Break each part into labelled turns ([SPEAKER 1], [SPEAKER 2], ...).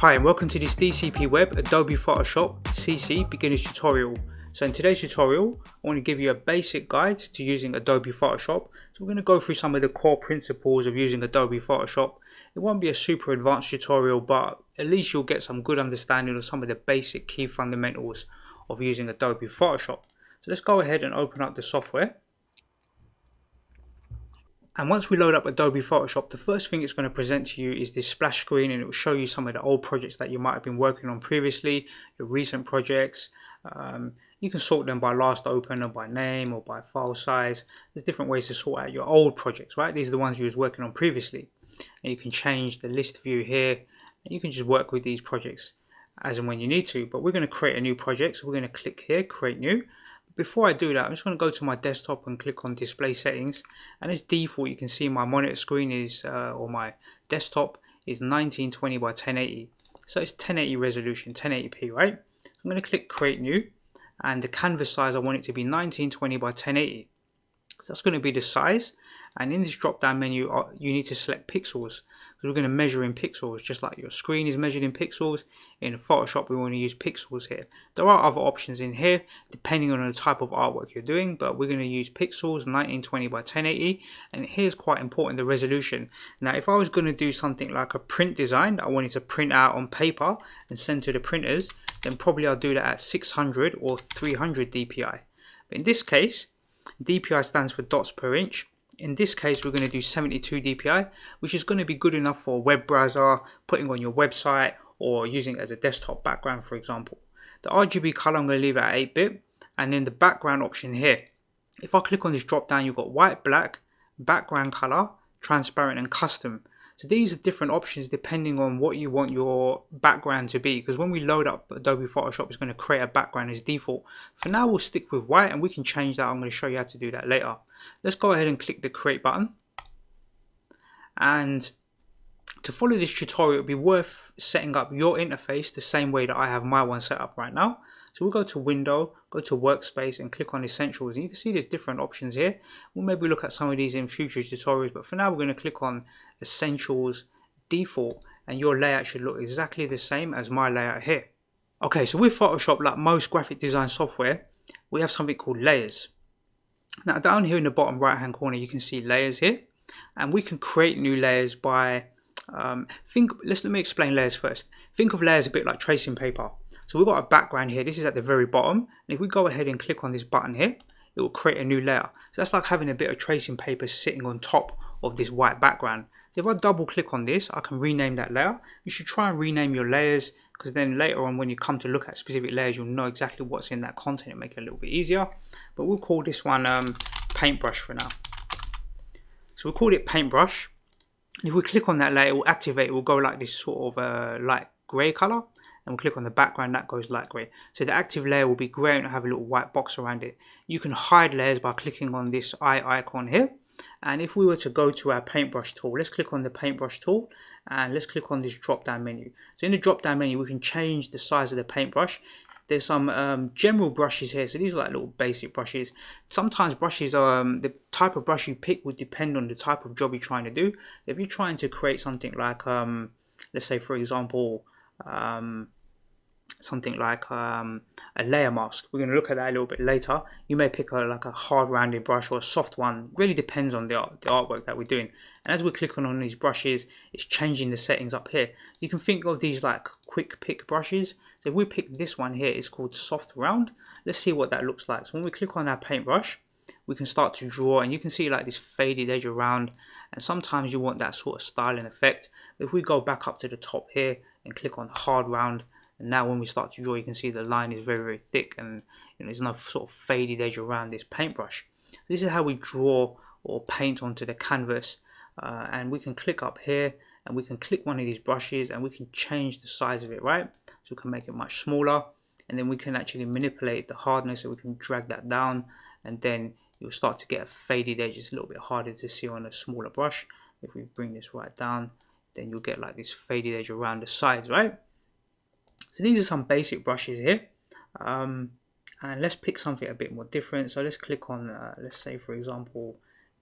[SPEAKER 1] Hi and welcome to this DCP Web Adobe Photoshop CC beginners tutorial. So in today's tutorial I want to give you a basic guide to using Adobe Photoshop. So we're going to go through some of the core principles of using Adobe Photoshop. It won't be a super advanced tutorial, but at least you'll get some good understanding of some of the basic key fundamentals of using Adobe Photoshop. So let's go ahead and open up the software. And once we load up Adobe Photoshop, the first thing it's going to present to you is this splash screen, and it will show you some of the old projects that you might have been working on previously, your recent projects. You can sort them by last open or by name or by file size. There's different ways to sort out your old projects, right? These are the ones you was working on previously. And you can change the list view here, and you can just work with these projects as and when you need to. But we're going to create a new project, so we're going to click here, create new. Before I do that, I'm just going to go to my desktop and click on display settings, and as default you can see my monitor screen is or my desktop is 1920 by 1080, so it's 1080 resolution, 1080p, right? So I'm going to click create new, and the canvas size I want it to be 1920 by 1080, so that's going to be the size. And in this drop down menu you need to select pixels, because we're going to measure in pixels just like your screen is measured in pixels. In Photoshop we want to use pixels here. There are other options in here depending on the type of artwork you're doing, but we're going to use pixels 1920 by 1080. And here's quite important, the resolution. Now if I was going to do something like a print design that I wanted to print out on paper and send to the printers, then probably I'll do that at 600 or 300 dpi. But in this case, dpi stands for dots per inch. In this case we're going to do 72 dpi, which is going to be good enough for a web browser, putting on your website, or using it as a desktop background, for example. The RGB color I'm going to leave it at 8-bit, and then the background option here. If I click on this drop down, you've got white, black, background color, transparent and custom. So these are different options depending on what you want your background to be, because when we load up Adobe Photoshop it's going to create a background as default. For now we'll stick with white, and we can change that. I'm going to show you how to do that later. Let's go ahead and click the create button. And to follow this tutorial, it would be worth setting up your interface the same way that I have my one set up right now. So we'll go to Window, go to Workspace and click on Essentials, and you can see there's different options here. We'll maybe look at some of these in future tutorials, but for now we're going to click on Essentials Default, and your layout should look exactly the same as my layout here. Okay, so with Photoshop, like most graphic design software, we have something called layers. Now down here in the bottom right hand corner you can see layers here, and we can create new layers by let me explain layers first. Think of layers a bit like tracing paper. So we've got a background here, this is at the very bottom, and if we go ahead and click on this button here, it will create a new layer. So that's like having a bit of tracing paper sitting on top of this white background. So if I double click on this, I can rename that layer. You should try and rename your layers, because then later on when you come to look at specific layers you'll know exactly what's in that content and make it a little bit easier. But we'll call this one paintbrush for now. So we'll call it paintbrush. If we click on that layer, it will activate, it will go like this sort of light grey colour, and we'll click on the background, that goes light grey. So the active layer will be grey and it'll have a little white box around it. You can hide layers by clicking on this eye icon here. And if we were to go to our paintbrush tool, let's click on the paintbrush tool and let's click on this drop down menu. So in the drop down menu we can change the size of the paintbrush. There's some general brushes here, so these are like little basic brushes. Sometimes brushes are the type of brush you pick would depend on the type of job you're trying to do. If you're trying to create something like let's say for example something like a layer mask, we're going to look at that a little bit later. You may pick like a hard rounded brush or a soft one. It really depends on the artwork that we're doing. And as we're clicking on these brushes, it's changing the settings up here. You can think of these like quick pick brushes. So if we pick this one here, it's called soft round. Let's see what that looks like. So when we click on our paintbrush, we can start to draw, and you can see like this faded edge around, and sometimes you want that sort of styling effect. But if we go back up to the top here and click on hard round, and now when we start to draw you can see the line is very, very thick, and there's no sort of faded edge around this paintbrush. So this is how we draw or paint onto the canvas, and we can click up here and we can click one of these brushes and we can change the size of it, right? So we can make it much smaller, and then we can actually manipulate the hardness, so we can drag that down, and then you'll start to get a faded edge. It's a little bit harder to see on a smaller brush. If we bring this right down, then you'll get like this faded edge around the sides, right? So these are some basic brushes here, and let's pick something a bit more different. So let's click on let's say for example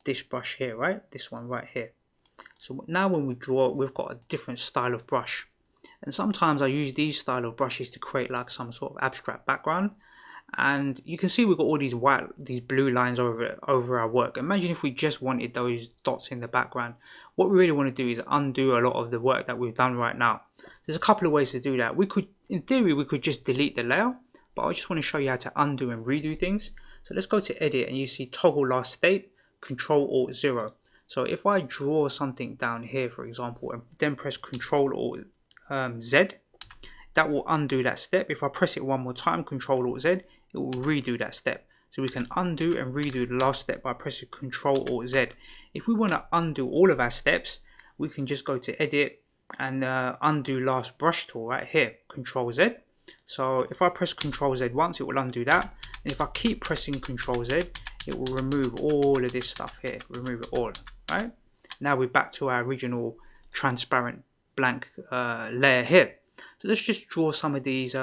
[SPEAKER 1] this brush here, right? This one right here. So now when we draw, we've got a different style of brush. And sometimes I use these style of brushes to create like some sort of abstract background. And you can see we've got all these blue lines over our work. Imagine if we just wanted those dots in the background. What we really want to do is undo a lot of the work that we've done right now. There's a couple of ways to do that. We could, in theory, we could just delete the layer, but I just want to show you how to undo and redo things. So let's go to edit, and you see toggle last state, Control Alt 0. So if I draw something down here, for example, and then press Control Alt Z, that will undo that step. If I press it one more time, Control Alt Z, it will redo that step. So we can undo and redo the last step by pressing Control Alt Z. If we want to undo all of our steps, we can just go to edit and undo last brush tool right here, Control Z. So if I press Control Z once, it will undo that. And if I keep pressing Control Z, it will remove all of this stuff here, remove it all, right? Now we're back to our original transparent blank layer here. So let's just draw some of these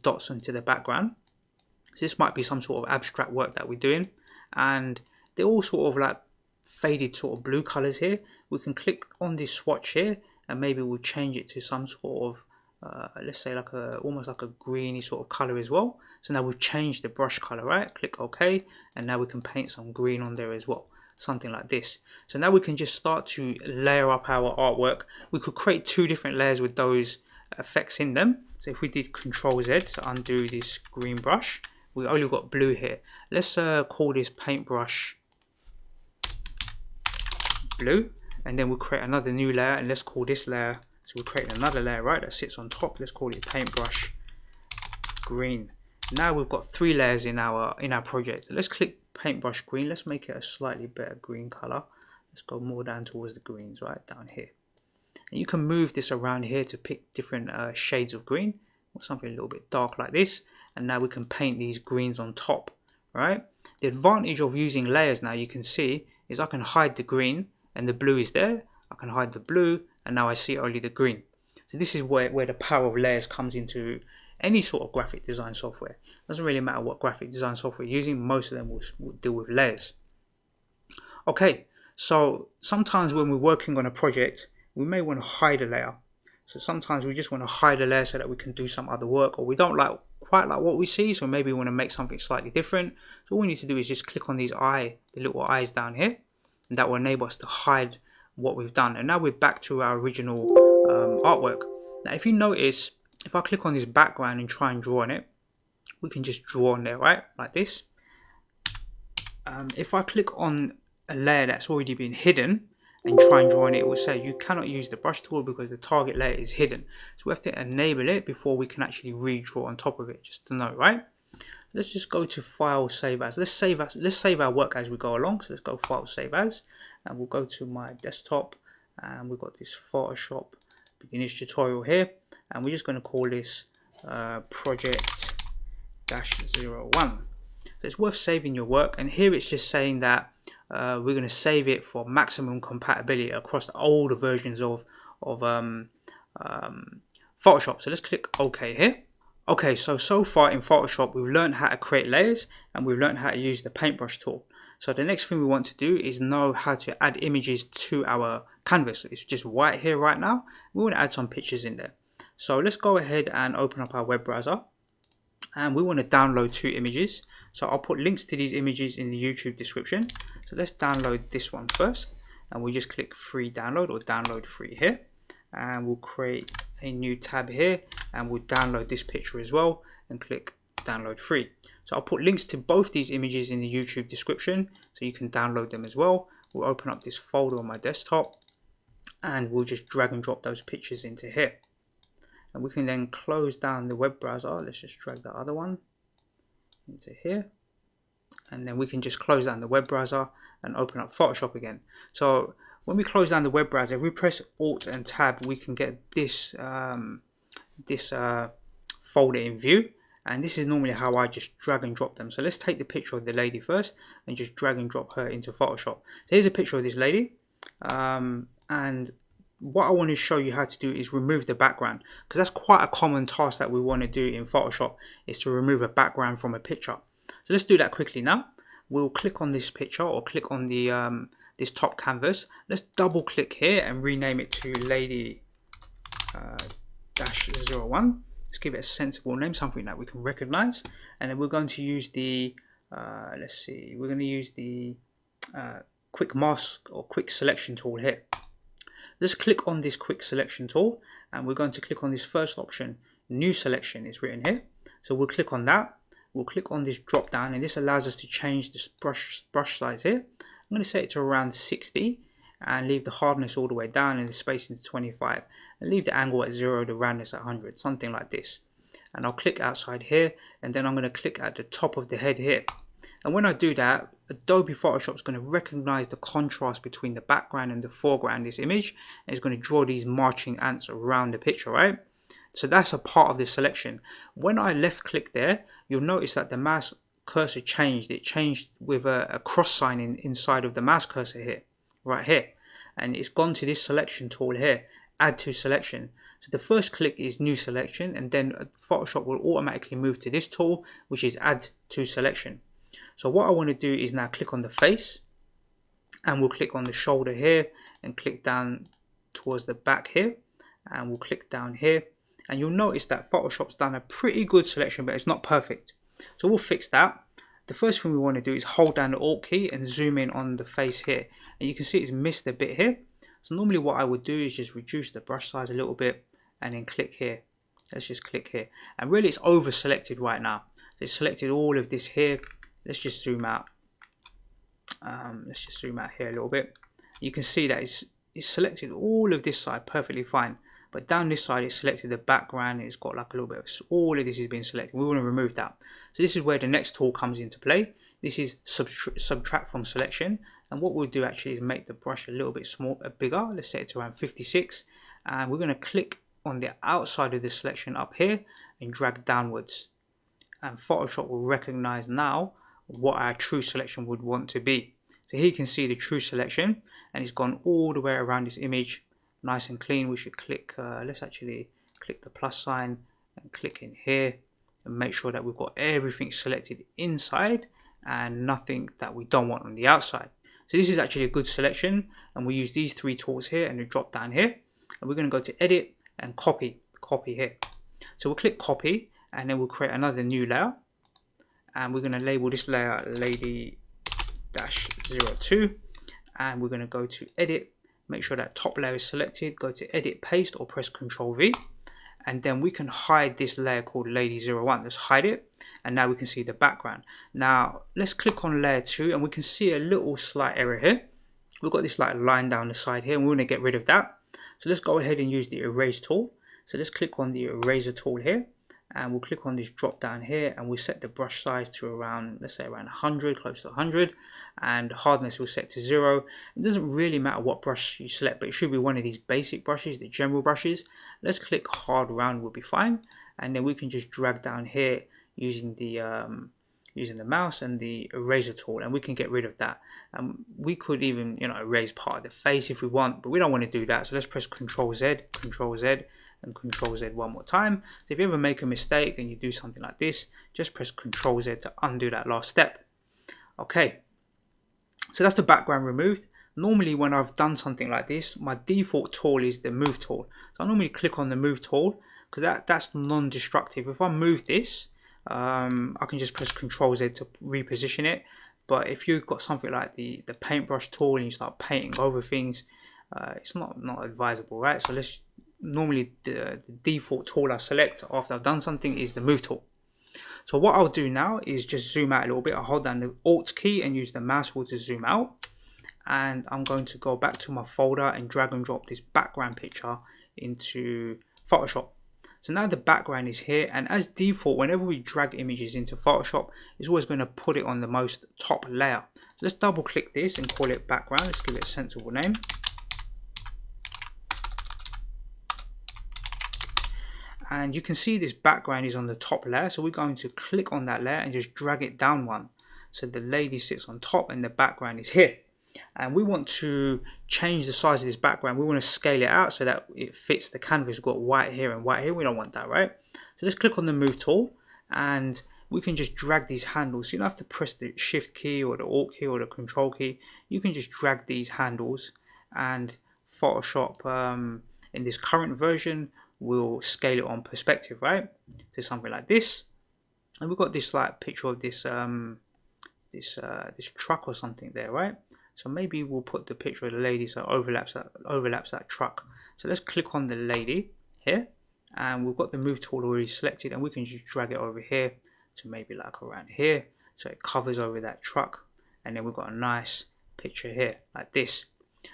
[SPEAKER 1] dots into the background. So this might be some sort of abstract work that we're doing, and they're all sort of like faded sort of blue colors here. We can click on this swatch here, and maybe we'll change it to some sort of let's say like almost like a greeny sort of color as well. So now we've changed the brush color, right? Click OK, and now we can paint some green on there as well, something like this. So now we can just start to layer up our artwork. We could create two different layers with those effects in them. So if we did Control Z to undo this green brush, we only got blue here. Let's call this paintbrush blue, and then we'll create another new layer, and let's call this layer, so we'll create another layer, right, that sits on top. Let's call it paintbrush green. Now we've got three layers in our project. Let's click paintbrush green. Let's make it a slightly better green color. Let's go more down towards the greens, right down here. And you can move this around here to pick different shades of green, or something a little bit dark like this. And now we can paint these greens on top, right? The advantage of using layers now, you can see, is I can hide the green and the blue is there. I can hide the blue and now I see only the green. So this is where the power of layers comes into any sort of graphic design software. It doesn't really matter what graphic design software you're using, most of them will deal with layers. Okay, so sometimes when we're working on a project, we may want to hide a layer. So sometimes we just want to hide a layer so that we can do some other work, or we don't quite like what we see, so maybe we want to make something slightly different. So all we need to do is just click on these the little eyes down here, and that will enable us to hide what we've done. And now we're back to our original artwork. Now if you notice, if I click on this background and try and draw on it, we can just draw on there, right, like this. If I click on a layer that's already been hidden and try and draw on it, it will say you cannot use the brush tool because the target layer is hidden. So we have to enable it before we can actually redraw on top of it, just to know, right? Let's just go to File, Save As. Let's save our work as we go along. So let's go File, Save As, and we'll go to my desktop, and we've got this Photoshop beginners tutorial here, and we're just going to call this project-01. So it's worth saving your work, and here it's just saying that we're going to save it for maximum compatibility across all the versions of Photoshop. So let's click OK here. Okay, so far in Photoshop we've learned how to create layers and we've learned how to use the paintbrush tool. So the next thing we want to do is know how to add images to our canvas. It's just white here right now. We want to add some pictures in there. So let's go ahead and open up our web browser, and we want to download two images. So I'll put links to these images in the YouTube description. So let's download this one first, and we'll just click free download or download free here, and we'll create a new tab here, and we'll download this picture as well and click download free. So I'll put links to both these images in the YouTube description so you can download them as well. We'll open up this folder on my desktop and we'll just drag and drop those pictures into here, and we can then close down the web browser. Let's just drag the other one into here, and then we can just close down the web browser and open up Photoshop again. So when we close down the web browser, if we press Alt and Tab, we can get this folder in view, and this is normally how I just drag and drop them. So let's take the picture of the lady first and just drag and drop her into Photoshop. So here's a picture of this lady, and what I want to show you how to do is remove the background, because that's quite a common task that we want to do in Photoshop, is to remove a background from a picture. So let's do that quickly now. We'll click on this picture or click on the this top canvas. Let's double click here and rename it to Lady 01. Let's give it a sensible name, something that we can recognize. And then we're going to use the, let's see, we're going to use the quick mask or quick selection tool here. Let's click on this quick selection tool, and we're going to click on this first option. New selection is written here. So we'll click on that. We'll click on this drop down, and this allows us to change this brush size here. I'm going to set it to around 60 and leave the hardness all the way down and the spacing to 25, and leave the angle at 0, the roundness at 100, something like this. And I'll click outside here, and then I'm going to click at the top of the head here. And when I do that, Adobe Photoshop is going to recognize the contrast between the background and the foreground in this image, and it's going to draw these marching ants around the picture, right? So that's a part of this selection. When I left click there, you'll notice that the mouse cursor changed. It changed with a cross sign inside of the mouse cursor here, right here. And it's gone to this selection tool here, add to selection. So the first click is new selection, and then Photoshop will automatically move to this tool, which is add to selection. So what I want to do is now click on the face, and we'll click on the shoulder here and click down towards the back here, and we'll click down here, and you'll notice that Photoshop's done a pretty good selection, but it's not perfect. So we'll fix that. The first thing we want to do is hold down the Alt key and zoom in on the face here, and you can see it's missed a bit here. So normally what I would do is just reduce the brush size a little bit and then click here. Let's just click here, and really it's over selected right now. So it's selected all of this here. Let's just zoom out. Let's just zoom out here a little bit. You can see that it's selected all of this side perfectly fine, but down this side it's selected the background. It's got like a little bit of all of this has been selected. We want to remove that. So this is where the next tool comes into play. This is subtract from selection, and what we'll do actually is make the brush a little bit bigger. Let's set it to around 56, and we're going to click on the outside of the selection up here and drag downwards, and Photoshop will recognize now what our true selection would want to be. So here you can see the true selection, and it's gone all the way around this image nice and clean. We should click, let's actually click the plus sign and click in here and make sure that we've got everything selected inside and nothing that we don't want on the outside. So this is actually a good selection, and we use these three tools here and the drop down here, and we're going to go to edit and copy here. So we'll click copy, and then we'll create another new layer, and we're going to label this layer lady-02, and we're going to go to edit, make sure that top layer is selected, go to edit paste or press Ctrl V, and then we can hide this layer called lady01. Let's hide it, and now we can see the background. Now let's click on layer 2, and we can see a little slight error here. We've got this like line down the side here, and we want to get rid of that. So let's go ahead and use the erase tool. So let's click on the eraser tool here, and we'll click on this drop down here, and we'll set the brush size to around, let's say around 100, close to 100, and hardness we'll set to 0. It doesn't really matter what brush you select, but it should be one of these basic brushes, the general brushes. Let's click hard round, will be fine, and then we can just drag down here using the mouse and the eraser tool, and we can get rid of that. We could even, erase part of the face if we want, but we don't want to do that. So let's press Ctrl Z, Ctrl Z, and Ctrl Z one more time. So if you ever make a mistake and you do something like this, just press Ctrl Z to undo that last step. Okay, so that's the background removed. Normally when I've done something like this, my default tool is the move tool. So I normally click on the move tool because that's non-destructive. If I move this, I can just press Ctrl Z to reposition it. But if you've got something like the paintbrush tool and you start painting over things, it's not advisable, right? So normally the default tool I select after I've done something is the move tool. So what I'll do now is just zoom out a little bit. I'll hold down the Alt key and use the mouse wheel to zoom out, and I'm going to go back to my folder and drag and drop this background picture into Photoshop. So now the background is here, and as default, whenever we drag images into Photoshop, it's always going to put it on the most top layer. So let's double click this and call it background. Let's give it a sensible name. And you can see this background is on the top layer, so we're going to click on that layer and just drag it down one. So the lady sits on top and the background is here. And we want to change the size of this background. We want to scale it out so that it fits the canvas. We've got white here and white here. We don't want that, right? So let's click on the move tool, and we can just drag these handles. So you don't have to press the shift key or the alt key or the control key. You can just drag these handles, and Photoshop in this current version we'll scale it on perspective, right? So something like this, and we've got this like picture of this this truck or something there, right? So maybe we'll put the picture of the lady so it overlaps that truck. So let's click on the lady here, and we've got the move tool already selected, and we can just drag it over here to maybe like around here, so it covers over that truck, and then we've got a nice picture here like this.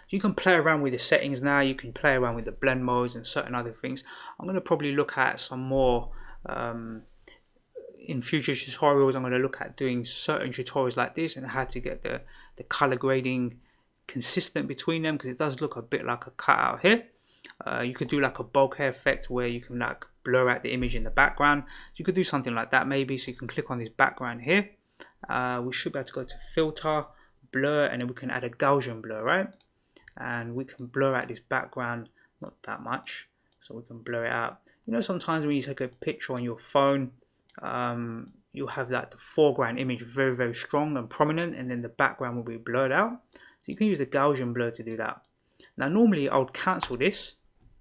[SPEAKER 1] You can play around with the settings now, you can play around with the blend modes and certain other things. I'm going to probably look at some more in future tutorials. I'm going to look at doing certain tutorials like this and how to get the color grading consistent between them, because it does look a bit like a cutout here. You could do like a bokeh effect where you can like blur out the image in the background. So you could do something like that maybe. So you can click on this background here. We should be able to go to filter, blur, and then we can add a Gaussian blur, right? And we can blur out this background, not that much, so we can blur it out. You know, sometimes when you take a picture on your phone, you'll have that the foreground image very strong and prominent, and then the background will be blurred out. So you can use the Gaussian blur to do that. Now normally I would cancel this,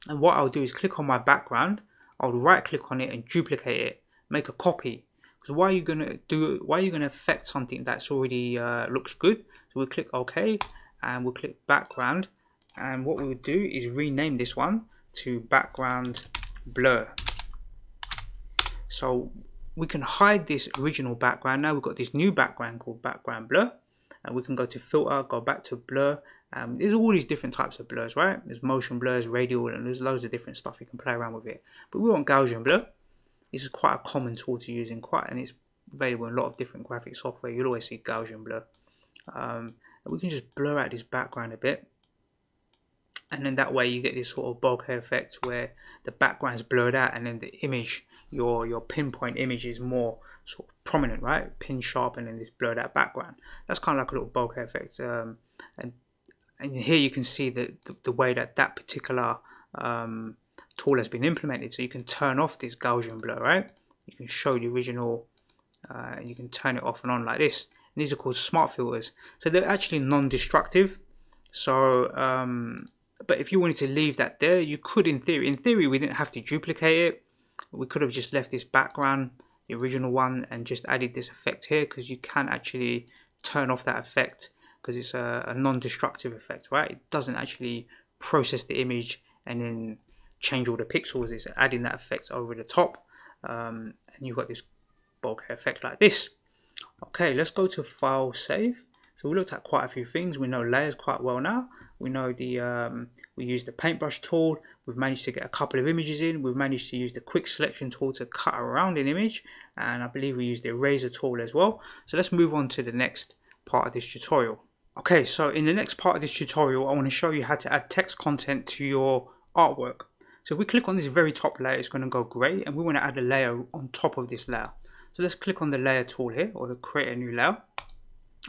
[SPEAKER 1] and what I'll do is click on my background, I'll right click on it and duplicate it, make a copy. Because why are you gonna affect something that's already looks good? So we'll click OK, and we'll click background, and what we would do is rename this one to background blur. So we can hide this original background. Now we've got this new background called background blur, and we can go to filter, go back to blur. There's all these different types of blurs, right? There's motion blurs, radial, and there's loads of different stuff you can play around with it. But we want Gaussian blur. This is quite a common tool to use and it's available in a lot of different graphic software. You'll always see Gaussian blur. We can just blur out this background a bit, and then that way you get this sort of bokeh effect where the background is blurred out, and then the image, your pinpoint image, is more sort of prominent, right? Pin sharp, and then this blurred out background. That's kind of like a little bokeh effect. And here you can see the way that particular tool has been implemented. So you can turn off this Gaussian blur, right? You can show the original, you can turn it off and on like this. And these are called smart filters. So they're actually non-destructive. So, but if you wanted to leave that there, you could in theory. In theory, we didn't have to duplicate it. We could have just left this background, the original one, and just added this effect here, because you can actually turn off that effect, because it's a non-destructive effect, right? It doesn't actually process the image and then change all the pixels. It's adding that effect over the top, and you've got this bokeh effect like this. Okay, let's go to file, save. So we looked at quite a few things. We know layers quite well now. We know we used the paintbrush tool. We've managed to get a couple of images in. We've managed to use the quick selection tool to cut around an image, and I believe we used the eraser tool as well. So let's move on to the next part of this tutorial. Okay, so in the next part of this tutorial, I want to show you how to add text content to your artwork. So if we click on this very top layer, it's going to go grey, and we want to add a layer on top of this layer. So let's click on the layer tool here, or to create a new layer.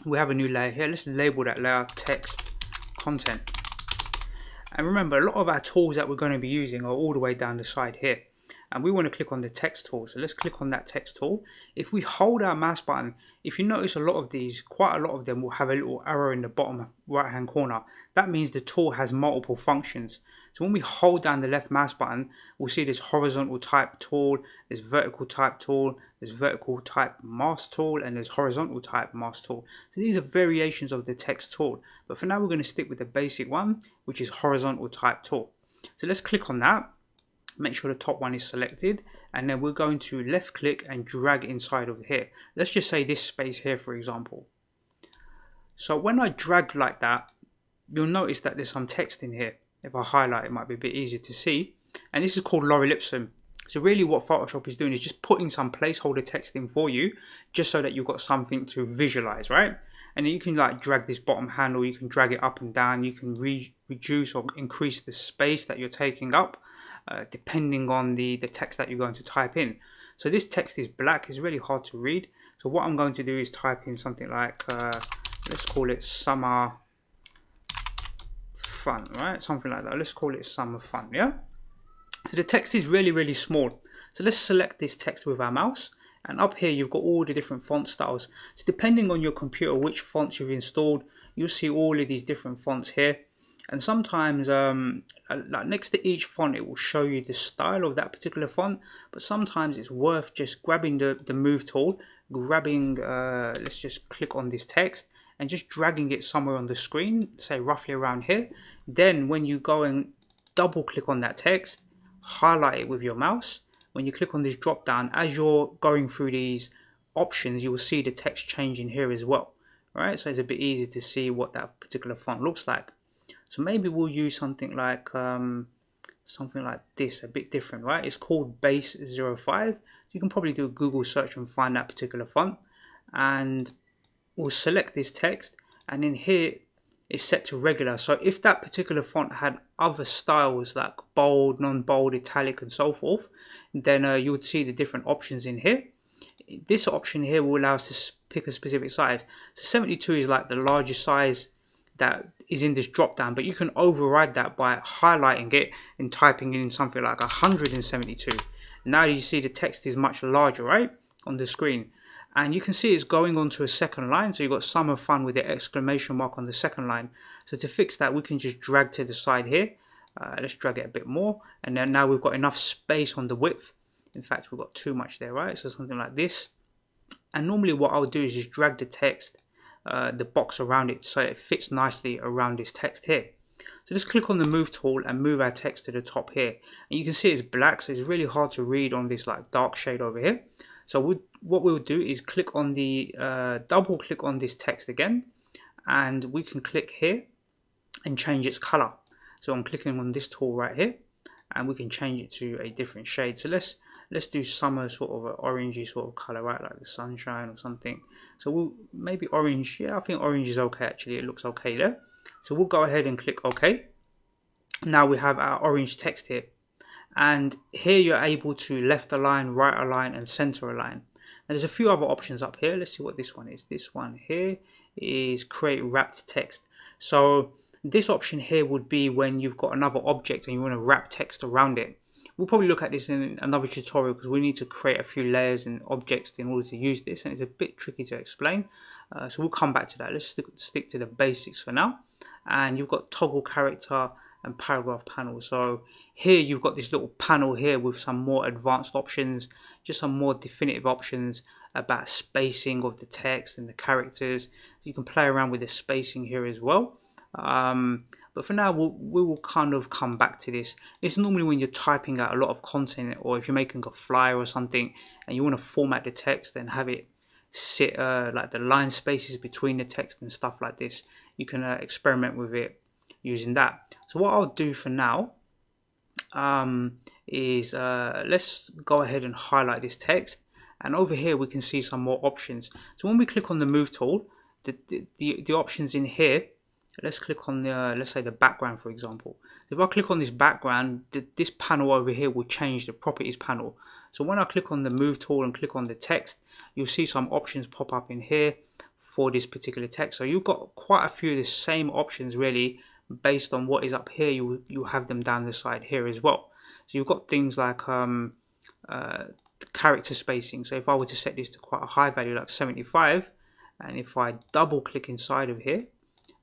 [SPEAKER 1] We have a new layer here. Let's label that layer text content. And remember, a lot of our tools that we're going to be using are all the way down the side here. And we want to click on the text tool. So let's click on that text tool. If we hold our mouse button, if you notice a lot of these, quite a lot of them will have a little arrow in the bottom right hand corner. That means the tool has multiple functions. So when we hold down the left mouse button, we'll see this horizontal type tool, there's vertical type tool, there's vertical type mask tool, and there's horizontal type mask tool. So these are variations of the text tool. But for now, we're going to stick with the basic one, which is horizontal type tool. So let's click on that. Make sure the top one is selected, and then we're going to left click and drag inside of here. Let's just say this space here, for example. So when I drag like that, you'll notice that there's some text in here. If I highlight, it might be a bit easier to see. And this is called lorem ipsum. So really what Photoshop is doing is just putting some placeholder text in for you, just so that you've got something to visualize, right? And then you can like drag this bottom handle, you can drag it up and down, you can reduce or increase the space that you're taking up, depending on the text that you're going to type in. So this text is black, it's really hard to read. So what I'm going to do is type in something like, let's call it summer fun, right? Something like that. Let's call it summer fun, yeah? So the text is really small. So let's select this text with our mouse, and up here you've got all the different font styles. So depending on your computer which fonts you've installed, you'll see all of these different fonts here. And sometimes like next to each font it will show you the style of that particular font, but sometimes it's worth just grabbing the move tool, grabbing let's just click on this text and just dragging it somewhere on the screen, say roughly around here. Then when you go and double click on that text, highlight it with your mouse, when you click on this drop down, as you're going through these options you will see the text changing here as well, right? So it's a bit easier to see what that particular font looks like. So maybe we'll use something like this, a bit different, right? It's called Base 05. You can probably do a Google search and find that particular font, and we'll select this text, and in here it's set to regular. So if that particular font had other styles like bold, non-bold, italic, and so forth, then you would see the different options in here. This option here will allow us to pick a specific size. So 72 is like the largest size that is in this drop down, but you can override that by highlighting it and typing in something like 172. Now you see the text is much larger, right, on the screen, and you can see it's going on to a second line. So you've got summer fun with the exclamation mark on the second line. So to fix that, we can just drag to the side here. Let's drag it a bit more, and then now we've got enough space on the width. In fact, we've got too much there, right? So something like this. And normally what I'll do is just drag the text, the box around it, so it fits nicely around this text here. So just click on the move tool and move our text to the top here. And you can see it's black, so it's really hard to read on this like dark shade over here. So what we'll do is click on the double click on this text again, and we can click here and change its color. So I'm clicking on this tool right here, and we can change it to a different shade. So let's do summer, sort of an orangey sort of color, right, like the sunshine or something. So we'll maybe orange. Yeah, I think orange is okay actually. It looks okay there. So we'll go ahead and click OK. Now we have our orange text here, and here you're able to left align, right align, and center align. And there's a few other options up here. Let's see what this one is. This one here is create wrapped text. So this option here would be when you've got another object and you want to wrap text around it. We'll probably look at this in another tutorial because we need to create a few layers and objects in order to use this, and it's a bit tricky to explain. So we'll come back to that. Let's stick to the basics for now. And you've got toggle character and paragraph panel. So here you've got this little panel here with some more advanced options, just some more definitive options about spacing of the text and the characters. You can play around with the spacing here as well. But for now, we will kind of come back to this. It's normally when you're typing out a lot of content, or if you're making a flyer or something and you want to format the text and have it sit like the line spaces between the text and stuff like this. You can experiment with it using that. So what I'll do for now is let's go ahead and highlight this text, and over here we can see some more options. So when we click on the move tool, the options in here, let's click on the let's say the background, for example. If I click on this background, this panel over here will change, the properties panel. So when I click on the move tool and click on the text, you'll see some options pop up in here for this particular text. So you've got quite a few of the same options really. Based on what is up here, you have them down the side here as well. So you've got things like character spacing. So if I were to set this to quite a high value like 75, and if I double click inside of here,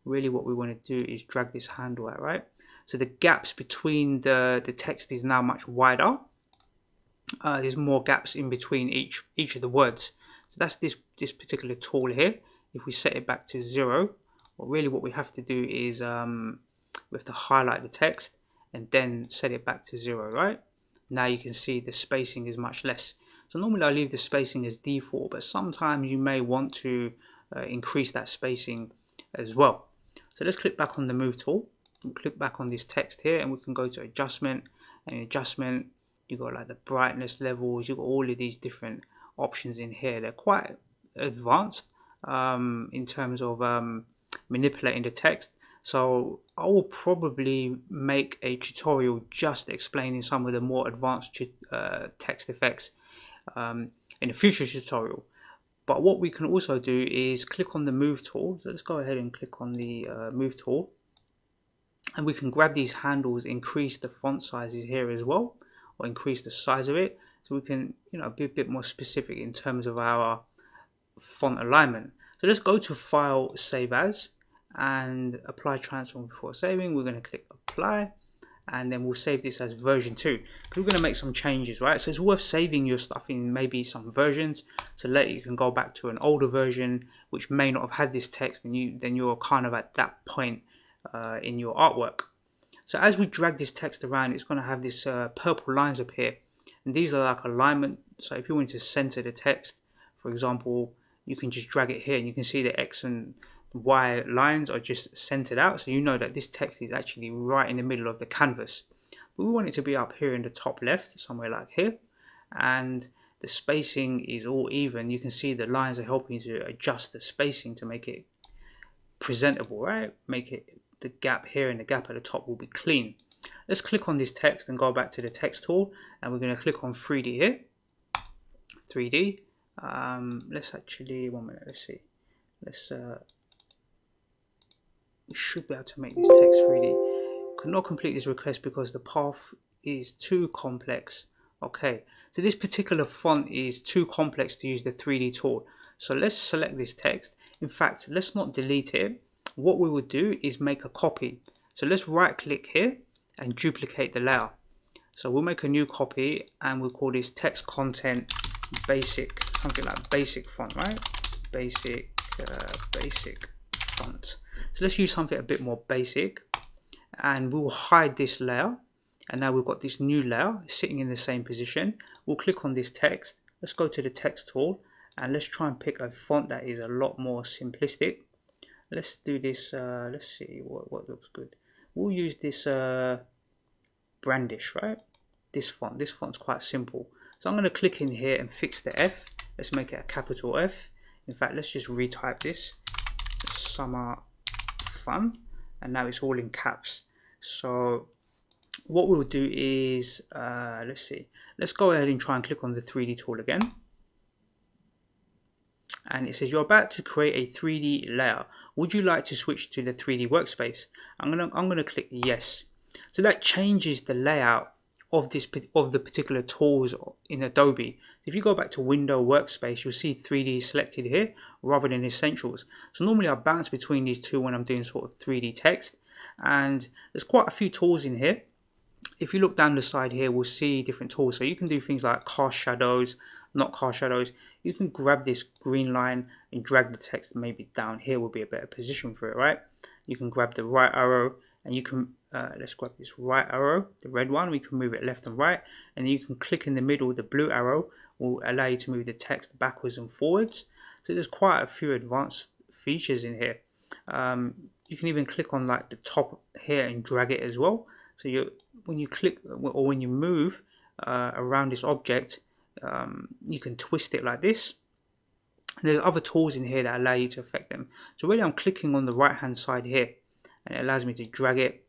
[SPEAKER 1] really what we want to do is drag this handle out, right? So the gaps between the text is now much wider. There's more gaps in between each of the words. So that's this particular tool here. If we set it back to 0, well, really what we have to do is we have to highlight the text and then set it back to 0, right? Now you can see the spacing is much less. So normally I leave the spacing as default, but sometimes you may want to increase that spacing as well. So let's click back on the move tool and click back on this text here, and we can go to adjustment, and in adjustment you've got like the brightness levels, you've got all of these different options in here. They're quite advanced in terms of manipulating the text. So I will probably make a tutorial just explaining some of the more advanced text effects in a future tutorial. But what we can also do is click on the move tool. So let's go ahead and click on the move tool, and we can grab these handles, increase the font sizes here as well, or increase the size of it, so we can be a bit more specific in terms of our font alignment. So let's go to File, Save As, and apply transform before saving. We're going to click apply, and then we'll save this as version 2 because we're going to make some changes, right? So it's worth saving your stuff in maybe some versions so later you can go back to an older version which may not have had this text, and then you're kind of at that point in your artwork. So as we drag this text around, it's going to have this purple lines up here, and these are like alignment. So if you want to center the text, for example, you can just drag it here and you can see the X and Y lines are just centered out, so you know that this text is actually right in the middle of the canvas. But we want it to be up here in the top left, somewhere like here, and the spacing is all even. You can see the lines are helping to adjust the spacing to make it presentable, right? Make it, the gap here and the gap at the top will be clean. Let's click on this text and go back to the text tool, and we're going to click on 3D here. 3D. Let's actually, 1 minute, let's see. Let's we should be able to make this text 3D. Could not complete this request because the path is too complex. Okay, so this particular font is too complex to use the 3D tool. So let's select this text. In fact, let's not delete it. What we would do is make a copy. So let's right click here and duplicate the layer. So we'll make a new copy and we'll call this text content basic, something like basic font, right? Basic font. So let's use something a bit more basic, and we'll hide this layer, and now we've got this new layer sitting in the same position. We'll click on this text. Let's go to the text tool and let's try and pick a font that is a lot more simplistic. Let's do this, let's see what looks good. We'll use this Brandish, right? This font's quite simple. So I'm going to click in here and fix the F. Let's make it a capital F. In fact, let's just retype this, summer fun, and now it's all in caps. So what we'll do is let's see, let's go ahead and try and click on the 3D tool again, and it says you're about to create a 3D layer. Would you like to switch to the 3D workspace? I'm gonna click yes. So that changes the layout of the particular tools in Adobe. If you go back to Window Workspace, you'll see 3D selected here rather than Essentials. So normally I bounce between these two when I'm doing sort of 3D text, and there's quite a few tools in here. If you look down the side here, we'll see different tools. So you can do things like cast shadows, not cast shadows. You can grab this green line and drag the text maybe down here will be a better position for it, right? You can grab the right arrow and you can let's grab this right arrow, the red one. We can move it left and right, and then you can click in the middle. The blue arrow will allow you to move the text backwards and forwards. So there's quite a few advanced features in here. You can even click on like the top here and drag it as well. So when you click or when you move around this object, you can twist it like this. There's other tools in here that allow you to affect them. So really I'm clicking on the right hand side here, and it allows me to drag it.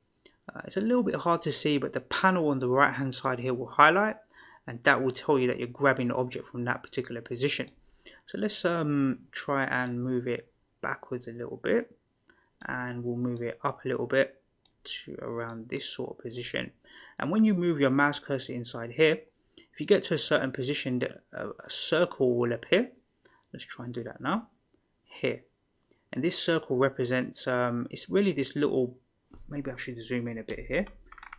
[SPEAKER 1] It's a little bit hard to see, but the panel on the right hand side here will highlight, and that will tell you that you're grabbing the object from that particular position. So let's try and move it backwards a little bit, and we'll move it up a little bit to around this sort of position. And when you move your mouse cursor inside here, if you get to a certain position, a circle will appear. Let's try and do that now here, and this circle represents it's really this little, maybe I should zoom in a bit here.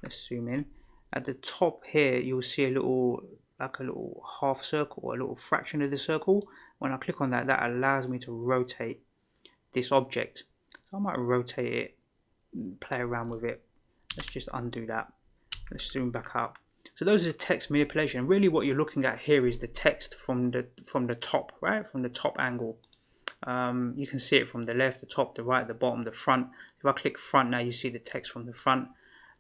[SPEAKER 1] Let's zoom in. At the top here you'll see a little, like a little half circle, a little fraction of the circle. When I click on that, that allows me to rotate this object. So I might rotate it, play around with it. Let's just undo that. Let's zoom back out. So those are text manipulation. Really what you're looking at here is the text from the top, right? From the top angle. You can see it from the left, the top, the right, the bottom, the front. If I click front now, you see the text from the front.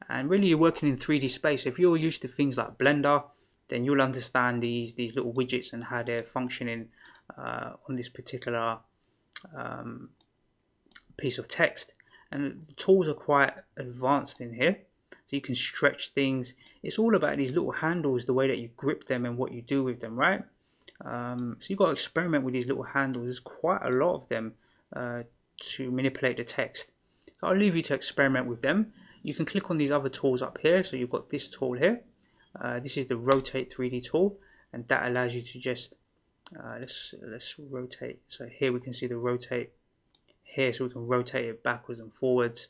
[SPEAKER 1] And really you're working in 3D space. If you're used to things like Blender, then you'll understand these little widgets and how they're functioning on this particular piece of text. And the tools are quite advanced in here. So you can stretch things. It's all about these little handles, the way that you grip them and what you do with them, right? So you've got to experiment with these little handles. There's quite a lot of them to manipulate the text. So I'll leave you to experiment with them. You can click on these other tools up here. So you've got this tool here. This is the rotate 3D tool, and that allows you to just let's rotate. So here we can see the rotate here, so we can rotate it backwards and forwards.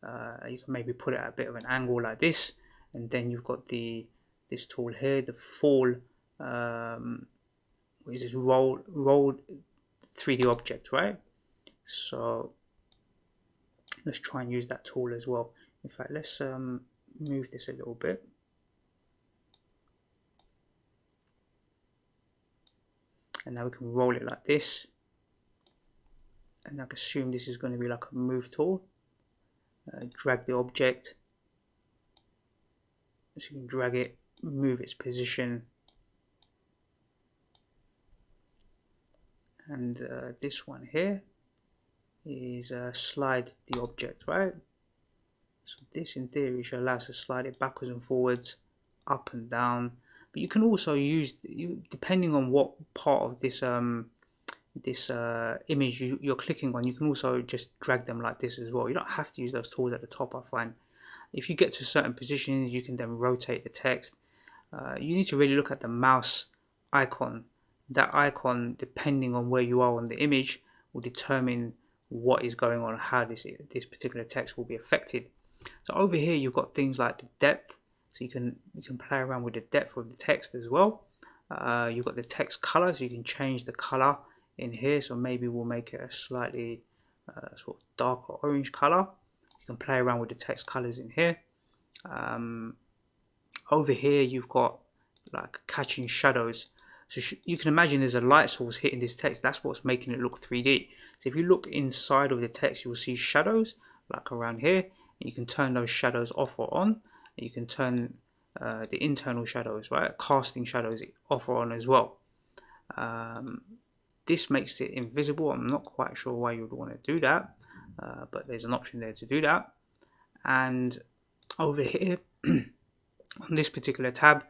[SPEAKER 1] You can maybe put it at a bit of an angle like this, and then you've got this tool here, the fall what is this, roll 3D object, right? So let's try and use that tool as well. In fact, let's move this a little bit. And now we can roll it like this. And I can assume this is going to be like a move tool. Drag the object. So you can drag it, move its position. And this one here is slide the object, right? So this in theory should allow us to slide it backwards and forwards, up and down. But you can also use, depending on what part of this image you're clicking on, you can also just drag them like this as well. You don't have to use those tools at the top, I find. If you get to certain positions, you can then rotate the text. You need to really look at the mouse icon. That icon, depending on where you are on the image, will determine what is going on, how this particular text will be affected. So over here you've got things like the depth, so you can play around with the depth of the text as well. You've got the text color, so you can change the color in here. So maybe we'll make it a slightly sort of darker orange color. You can play around with the text colors in here. Over here you've got like catching shadows. So you can imagine there's a light source hitting this text. That's what's making it look 3D. So if you look inside of the text, you will see shadows like around here. You can turn those shadows off or on. You can turn the internal shadows, right, casting shadows, off or on as well. This makes it invisible. I'm not quite sure why you would want to do that, but there's an option there to do that. And over here on this particular tab,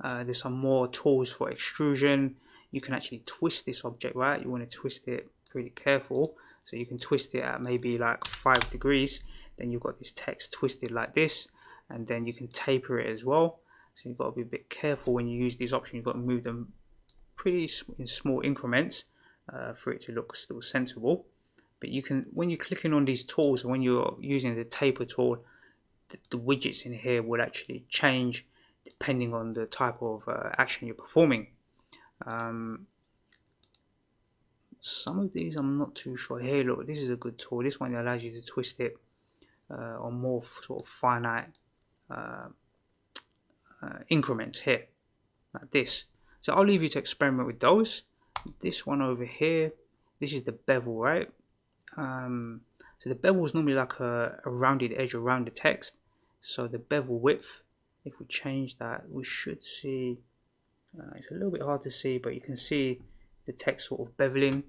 [SPEAKER 1] there's some more tools for extrusion. You can actually twist this object, right? You want to twist it pretty careful, so you can twist it at maybe like 5 degrees. Then you've got this text twisted like this, and then you can taper it as well. So you've got to be a bit careful when you use these options. You've got to move them pretty in small increments for it to look still sensible. But you can, when you're clicking on these tools and when you're using the taper tool, the widgets in here will actually change depending on the type of action you're performing. Some of these I'm not too sure. Here, look, this is a good tool. This one allows you to twist it on more sort of finite increments here, like this. So I'll leave you to experiment with those. This one over here, this is the bevel, right? So the bevel is normally like a rounded edge around the text. So the bevel width, if we change that, we should see, it's a little bit hard to see, but you can see the text sort of beveling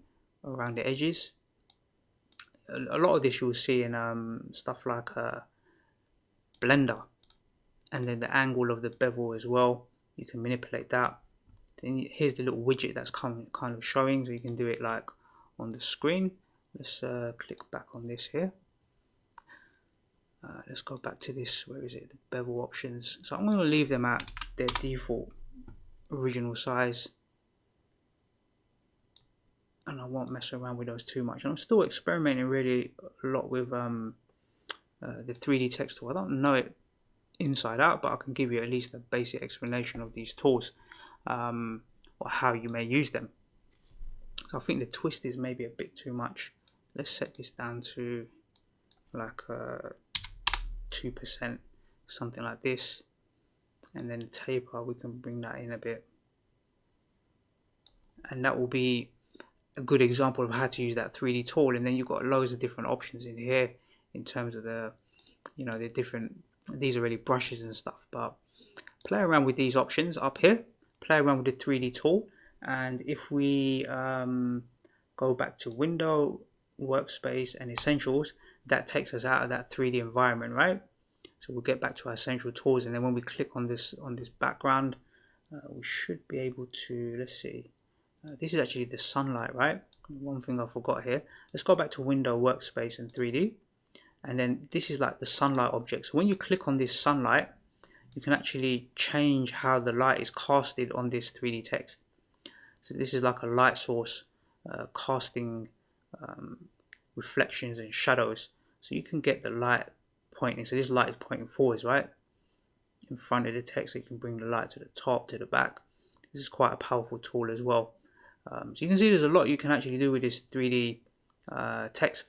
[SPEAKER 1] around the edges. A lot of this you'll see in stuff like Blender, and then the angle of the bevel as well, you can manipulate that. Then here's the little widget that's kind of showing, so you can do it like on the screen. Let's click back on this here. Let's go back to this, where is it, the bevel options. So I'm going to leave them at their default original size, and I won't mess around with those too much. And I'm still experimenting really a lot with the 3D text tool. I don't know it inside out, but I can give you at least a basic explanation of these tools, or how you may use them. So I think the twist is maybe a bit too much. Let's set this down to like 2%, something like this, and then taper, we can bring that in a bit, and that will be a good example of how to use that 3D tool. And then you've got loads of different options in here in terms of the, you know, the different, these are really brushes and stuff, but play around with these options up here, play around with the 3D tool. And if we go back to Window, Workspace and Essentials, that takes us out of that 3D environment, right? So we'll get back to our Essential tools, and then when we click on this background, we should be able to, let's see, this is actually the sunlight, right? One thing I forgot here. Let's go back to Window, Workspace and 3D, and then this is like the sunlight object. So when you click on this sunlight, you can actually change how the light is casted on this 3D text. So this is like a light source casting reflections and shadows. So you can get the light pointing. So this light is pointing forwards, right, in front of the text. So you can bring the light to the top, to the back. This is quite a powerful tool as well. So you can see there's a lot you can actually do with this 3D text.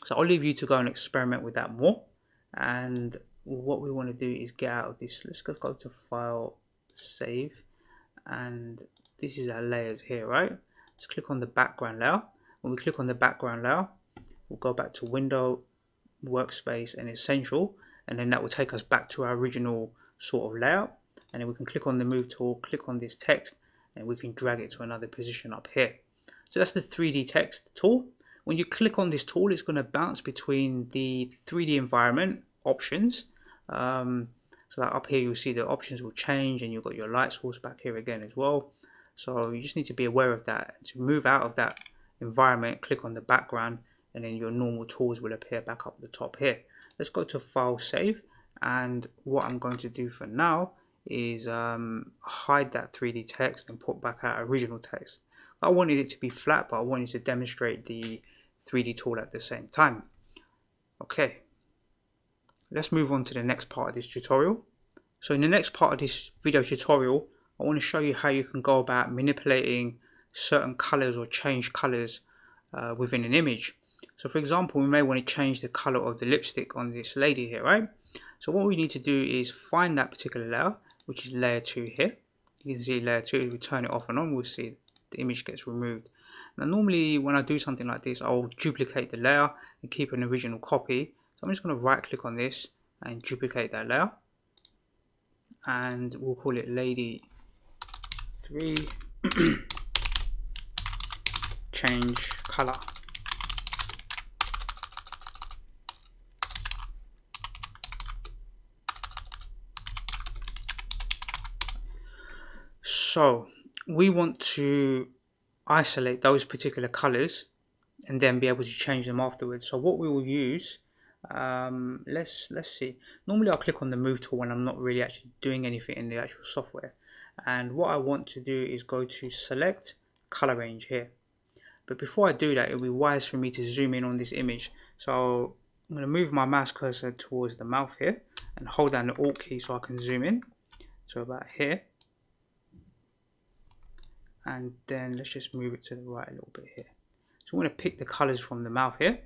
[SPEAKER 1] So I'll leave you to go and experiment with that more. And what we want to do is get out of this. Let's go to File, Save, and this is our layers here, right? Let's click on the background layer. When we click on the background layer, we'll go back to Window, Workspace, and Essential, and then that will take us back to our original sort of layout. And then we can click on the Move tool, click on this text, and we can drag it to another position up here. So that's the 3D text tool. When you click on this tool, it's going to bounce between the 3D environment options. So that up here you'll see the options will change, and you've got your light source back here again as well. So you just need to be aware of that. To move out of that environment, click on the background, and then your normal tools will appear back up the top here. Let's go to File, Save, and what I'm going to do for now is hide that 3D text and put back our original text. I wanted it to be flat, but I wanted to demonstrate the 3D tool at the same time. Okay, let's move on to the next part of this tutorial. So in the next part of this video tutorial, I want to show you how you can go about manipulating certain colors or change colors within an image. So for example, we may want to change the color of the lipstick on this lady here, right? So what we need to do is find that particular layer, which is layer 2 here. You can see layer 2, if we turn it off and on, we'll see the image gets removed. Now normally when I do something like this, I'll duplicate the layer and keep an original copy. So I'm just going to right click on this and duplicate that layer, and we'll call it Lady 3 change color. So we want to isolate those particular colors and then be able to change them afterwards. So what we will use, let's see. Normally I'll click on the Move tool when I'm not really actually doing anything in the actual software. And what I want to do is go to Select Color Range here. But before I do that, it'll be wise for me to zoom in on this image. So I'm going to move my mouse cursor towards the mouth here and hold down the Alt key so I can zoom in. So about here. And then let's just move it to the right a little bit here. So I'm going to pick the colors from the mouth here,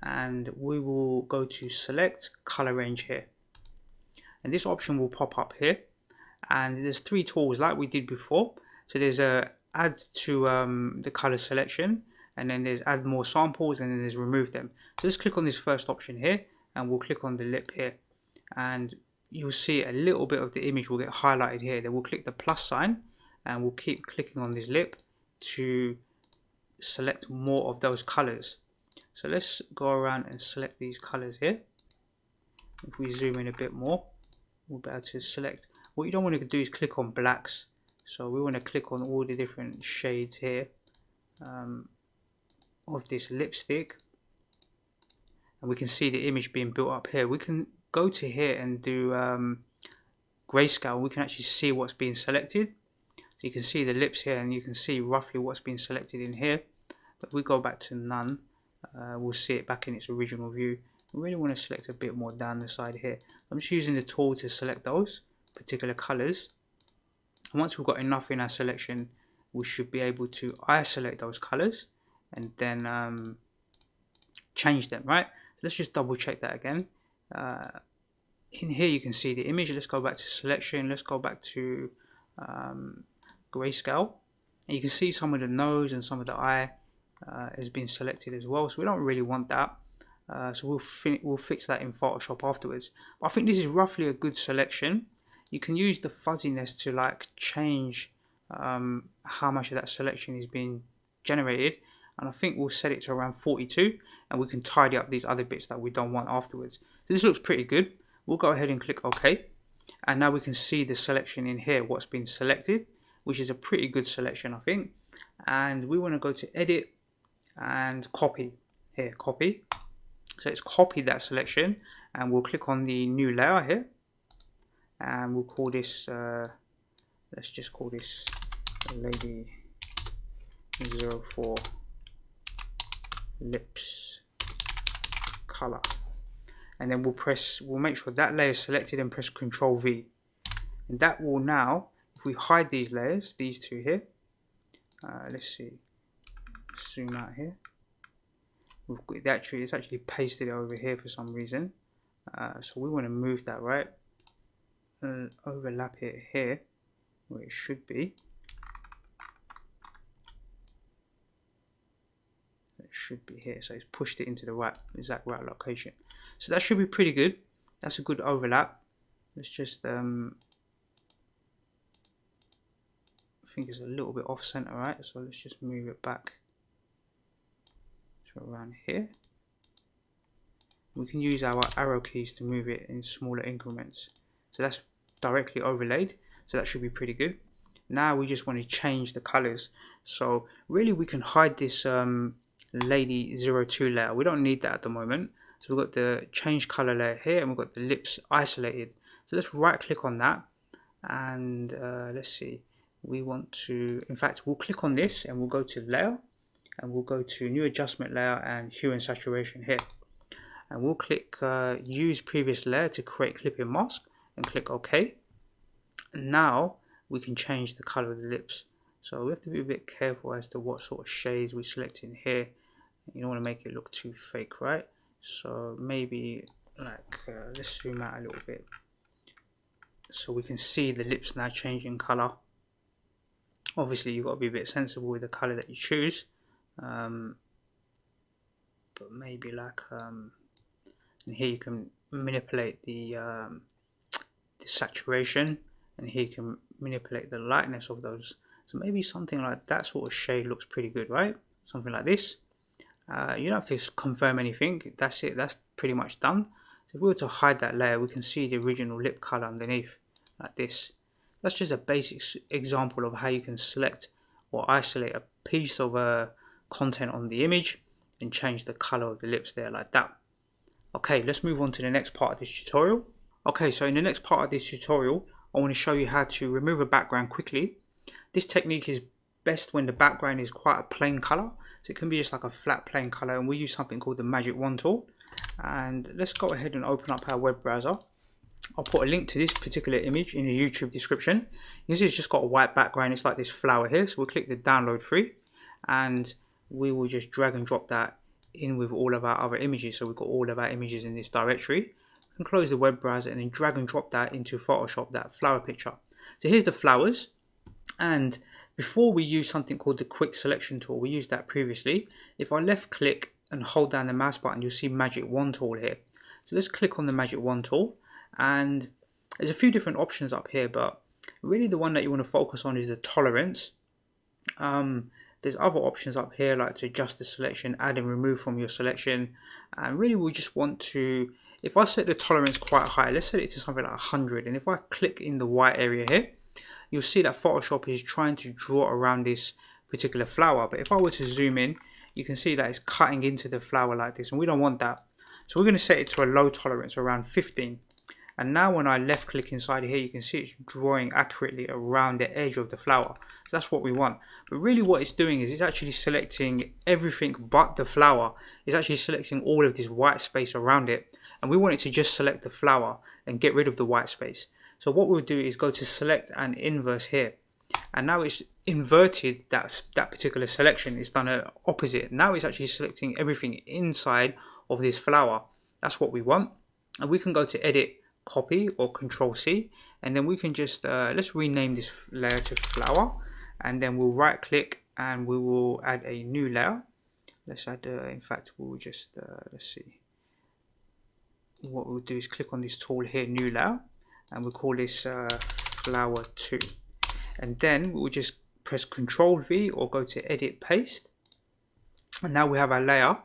[SPEAKER 1] and we will go to Select Color Range here. And this option will pop up here, and there's 3 tools like we did before. So there's a Add to the color selection, and then there's Add More Samples, and then there's Remove Them. So let's click on this first option here, and we'll click on the lip here, and you'll see a little bit of the image will get highlighted here. Then we'll click the plus sign, and we'll keep clicking on this lip to select more of those colors. So let's go around and select these colors here. If we zoom in a bit more, we'll be able to select. What you don't want to do is click on blacks. So we want to click on all the different shades here of this lipstick, and we can see the image being built up here. We can go to here and do grayscale. We can actually see what's being selected. So you can see the lips here, and you can see roughly what's been selected in here. But if we go back to none, we'll see it back in its original view. We really want to select a bit more down the side here. I'm just using the tool to select those particular colors. And once we've got enough in our selection, we should be able to isolate those colors and then change them, right? Let's just double check that again. In here you can see the image. Let's go back to selection. Let's go back to grayscale, and you can see some of the nose and some of the eye has been selected as well, so we don't really want that. So we'll fix that in Photoshop afterwards. But I think this is roughly a good selection. You can use the fuzziness to like change how much of that selection is being generated, and I think we'll set it to around 42, and we can tidy up these other bits that we don't want afterwards. So this looks pretty good. We'll go ahead and click OK, and now we can see the selection in here, what's been selected, which is a pretty good selection, I think. And we want to go to Edit and Copy here, Copy. So it's copied that selection, and we'll click on the new layer here, and we'll call this let's just call this Lady 04 lips color, and then we'll make sure that layer is selected and press Control V, and that will now, if we hide these layers, these two here, let's see, zoom out here, it's actually pasted it over here for some reason, so we want to move that, right, and overlap it here where it should be. It should be here, so it's pushed it into the exact right location, so that should be pretty good. That's a good overlap. Let's just I think it's a little bit off center, right, so let's just move it back to around here. We can use our arrow keys to move it in smaller increments, so that's directly overlaid, so that should be pretty good. Now we just want to change the colors, so really we can hide this lady 02 layer. We don't need that at the moment, so we've got the change color layer here and we've got the lips isolated, so let's right click on that, and let's see, we want to, in fact we'll click on this and we'll go to layer and we'll go to new adjustment layer and hue and saturation here, and we'll click use previous layer to create clipping mask and click OK. And now we can change the color of the lips, so we have to be a bit careful as to what sort of shades we select in here. You don't want to make it look too fake, right? So maybe like let's zoom out a little bit so we can see the lips now changing color. Obviously you've got to be a bit sensible with the color that you choose, but maybe like and here you can manipulate the saturation, and here you can manipulate the lightness of those, so maybe something like that sort of shade looks pretty good, right? Something like this. You don't have to confirm anything, that's it, that's pretty much done. So if we were to hide that layer, we can see the original lip color underneath like this. That's just a basic example of how you can select or isolate a piece of content on the image and change the color of the lips there like that. Okay, let's move on to the next part of this tutorial. Okay, so in the next part of this tutorial I want to show you how to remove a background quickly. This technique is best when the background is quite a plain color, so it can be just like a flat plain color, and we use something called the magic wand tool. And let's go ahead and open up our web browser. I'll put a link to this particular image in the YouTube description. You can see it's just got a white background, it's like this flower here, so we'll click the download free and we will just drag and drop that in with all of our other images. So we've got all of our images in this directory. We can close the web browser and then drag and drop that into Photoshop, that flower picture. So here's the flowers, and before we use something called the quick selection tool, we used that previously. If I left click and hold down the mouse button, you'll see magic wand tool here. So let's click on the magic wand tool, and there's a few different options up here, but really the one that you want to focus on is the tolerance. There's other options up here like to adjust the selection, add and remove from your selection, and really we just want to, if I set the tolerance quite high, let's set it to something like 100, and if I click in the white area here, you'll see that Photoshop is trying to draw around this particular flower, but if I were to zoom in, you can see that it's cutting into the flower like this, and we don't want that. So we're going to set it to a low tolerance around 15. And now when I left click inside here, you can see it's drawing accurately around the edge of the flower. So that's what we want. But really what it's doing is it's actually selecting everything but the flower. It's actually selecting all of this white space around it. And we want it to just select the flower and get rid of the white space. So what we'll do is go to select and inverse here. And now it's inverted that particular selection. It's done an opposite. Now it's actually selecting everything inside of this flower. That's what we want. And we can go to edit, copy, or control C, and then we can just let's rename this layer to flower, and then we'll right click and we will add a new layer. Let's add in fact we'll just let's see, what we'll do is click on this tool here, new layer, and we'll call this flower 2, and then we'll just press Control V or go to edit, paste, and now we have our layer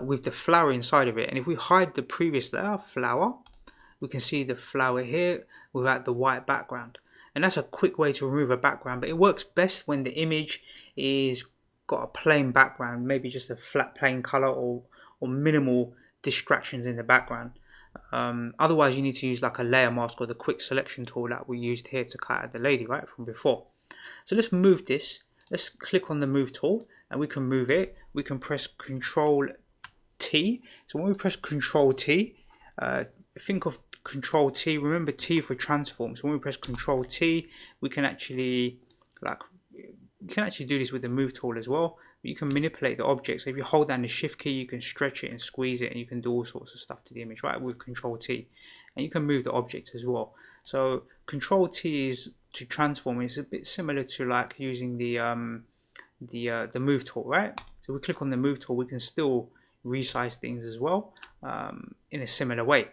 [SPEAKER 1] with the flower inside of it. And if we hide the previous layer, flower, we can see the flower here without the white background. And that's a quick way to remove a background, but it works best when the image is got a plain background, maybe just a flat plain color or minimal distractions in the background. Otherwise you need to use like a layer mask or the quick selection tool that we used here to cut out the lady, right, from before. So let's move this. Let's click on the move tool and we can move it. we can press Control T. So when we press Control T, think of Control T. Remember T for transform. So when we press Control T, we can actually do this with the move tool as well. You can manipulate the object. So if you hold down the Shift key, you can stretch it and squeeze it, and you can do all sorts of stuff to the image, right? With Control T, and you can move the object as well. So Control T is to transform. It's a bit similar to like using the move tool, right? So we click on the move tool, we can still resize things as well in a similar way.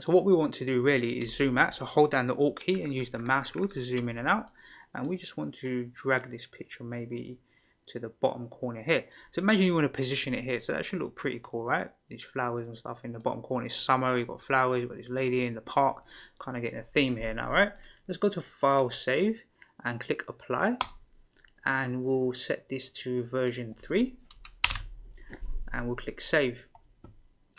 [SPEAKER 1] So what we want to do really is zoom out. So hold down the Alt key and use the mouse wheel to zoom in and out. And we just want to drag this picture maybe to the bottom corner here. So imagine you want to position it here. So that should look pretty cool, right? These flowers and stuff in the bottom corner. It's summer, you've got flowers, you've got this lady in the park. Kind of getting a theme here now, right? Let's go to File, Save, and click Apply. And we'll set this to version 3. And we'll click Save.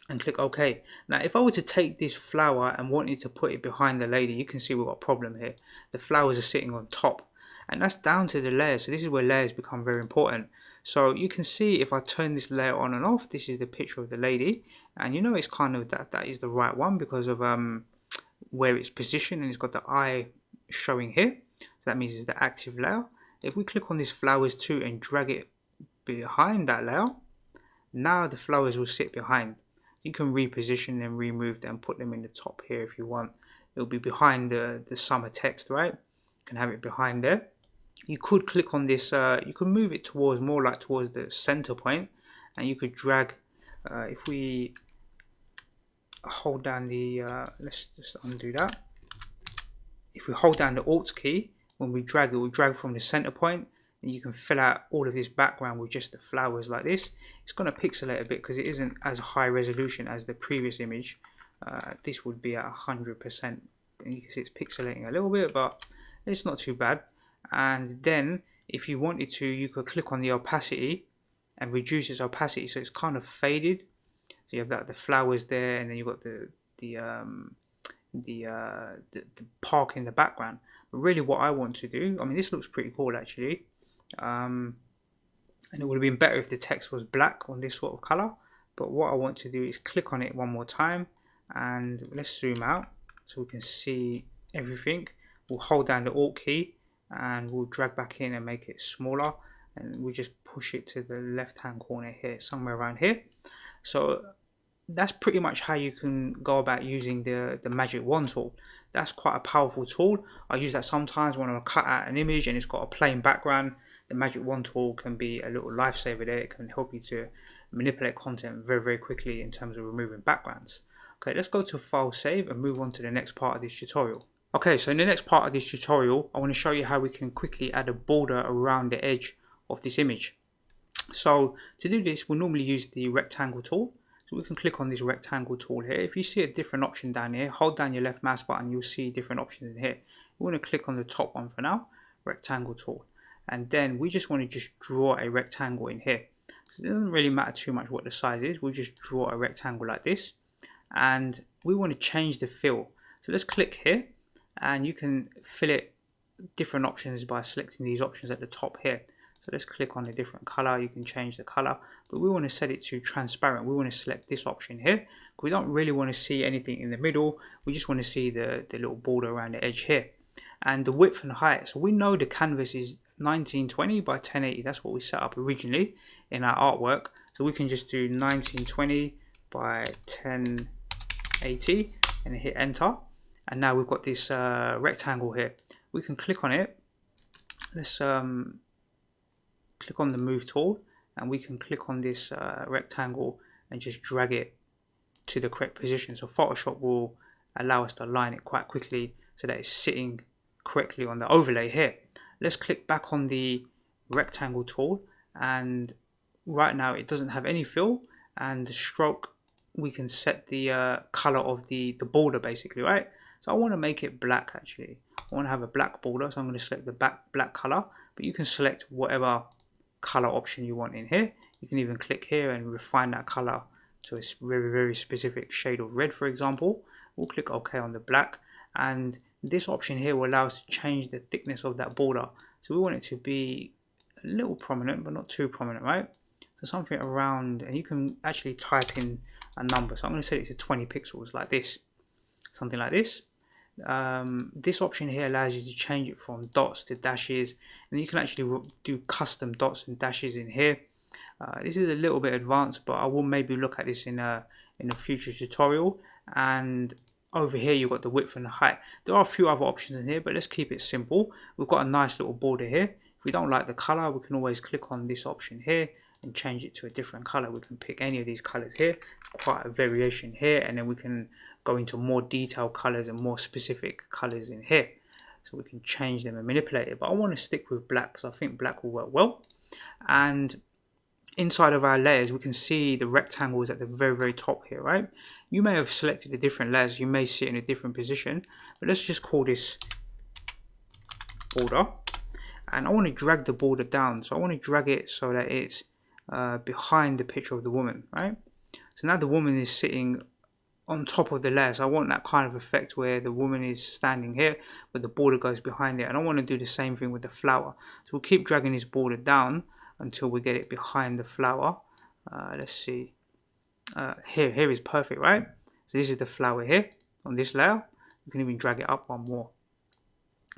[SPEAKER 1] And click OK. Now if I were to take this flower and wanted to put it behind the lady, you can see we've got a problem here. The flowers are sitting on top, and that's down to the layers. So this is where layers become very important. So you can see if I turn this layer on and off, this is the picture of the lady, and you know it's kind of that is the right one because of where it's positioned, and it's got the eye showing here. So that means it's the active layer. If we click on this flowers too and drag it behind that layer, now the flowers will sit behind. You can reposition them, remove them, put them in the top here if you want. It'll be behind the summer text, right? You can have it behind there. You could click on this, you can move it towards more like towards the center point, and you could drag, if we hold down the, let's just undo that. If we hold down the Alt key, when we drag, it will drag from the center point, and you can fill out all of this background with just the flowers like this. It's going to pixelate a bit because it isn't as high resolution as the previous image. This would be at 100%, and you can see it's pixelating a little bit, but it's not too bad. And then if you wanted to, you could click on the opacity and reduce its opacity so it's kind of faded. So you have the flowers there, and then you've got the park in the background. But really what I want to do, I mean this looks pretty cool actually, and it would have been better if the text was black on this sort of color, but what I want to do is click on it one more time, and let's zoom out so we can see everything. We'll hold down the Alt key and we'll drag back in and make it smaller, and we just push it to the left hand corner here, somewhere around here. So that's pretty much how you can go about using the magic wand tool. That's quite a powerful tool. I use that sometimes when I cut out an image and it's got a plain background. The magic wand tool can be a little lifesaver there. It can help you to manipulate content very, very quickly in terms of removing backgrounds. Okay, let's go to File, Save, and move on to the next part of this tutorial. Okay, so in the next part of this tutorial, I want to show you how we can quickly add a border around the edge of this image. So to do this, we'll normally use the rectangle tool. So we can click on this rectangle tool here. If you see a different option down here, hold down your left mouse button, you'll see different options in here. We want to click on the top one for now, rectangle tool. And then we just want to just draw a rectangle in here. So it doesn't really matter too much what the size is. We'll just draw a rectangle like this. And we want to change the fill. So let's click here, and you can fill it different options by selecting these options at the top here. So let's click on a different color. You can change the color, but we want to set it to transparent. We want to select this option here. We don't really want to see anything in the middle. We just want to see the little border around the edge here. And the width and height. So we know the canvas is 1920 by 1080. That's what we set up originally in our artwork. So we can just do 1920 by 1080 and hit enter. And now we've got this rectangle here. We can click on it. Let's click on the move tool, and we can click on this rectangle and just drag it to the correct position. So Photoshop will allow us to align it quite quickly so that it's sitting correctly on the overlay here. Let's click back on the rectangle tool, and right now it doesn't have any fill, and the stroke, we can set the color of the border basically, right? So I want to make it black actually. I want to have a black border, so I'm going to select the black color, but you can select whatever color option you want in here. You can even click here and refine that color to a very, very specific shade of red, for example. We'll click OK on the black, and this option here will allow us to change the thickness of that border. So we want it to be a little prominent, but not too prominent, right? So something around, and you can actually type in a number. So I'm going to set it to 20 pixels like this, something like this. This option here allows you to change it from dots to dashes, and you can actually do custom dots and dashes in here. This is a little bit advanced, but I will maybe look at this in a future tutorial. And over here you've got the width and the height. There are a few other options in here, but let's keep it simple. We've got a nice little border here. If we don't like the color, we can always click on this option here and change it to a different color. We can pick any of these colors here. Quite a variation here, and then we can go into more detailed colors and more specific colors in here. So we can change them and manipulate it. But I want to stick with black because I think black will work well. And inside of our layers, we can see the rectangles at the very top here, right? You may have selected a different layers, you may see it in a different position, but let's just call this border. And I want to drag the border down, so I want to drag it so that it's behind the picture of the woman, right? So now the woman is sitting on top of the layer, so I want that kind of effect where the woman is standing here but the border goes behind it. And I want to do the same thing with the flower, so we'll keep dragging this border down until we get it behind the flower. Let's see, here is perfect, right? So this is the flower here on this layer. You can even drag it up one more,